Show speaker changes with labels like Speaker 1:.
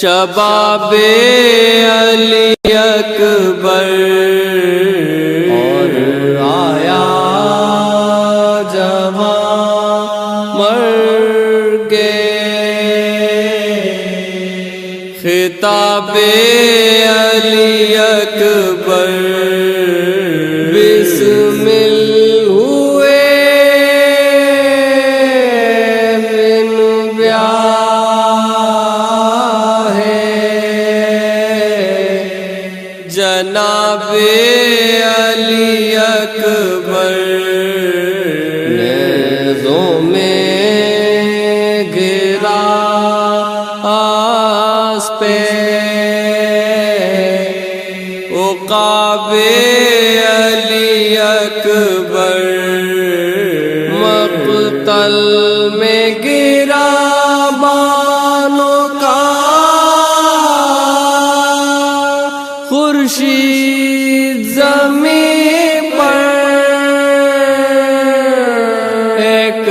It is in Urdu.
Speaker 1: شباب علی اکبر اور آیا جوان مر گئے، خطاب علی اکبر بسمل ہوئے من بیاہ جناب علی اکبر، نیزوں میں گرا آس پہ عقاب علی اکبر، مقتل میں گرا بانوں کا خورشید زمین پر، ایک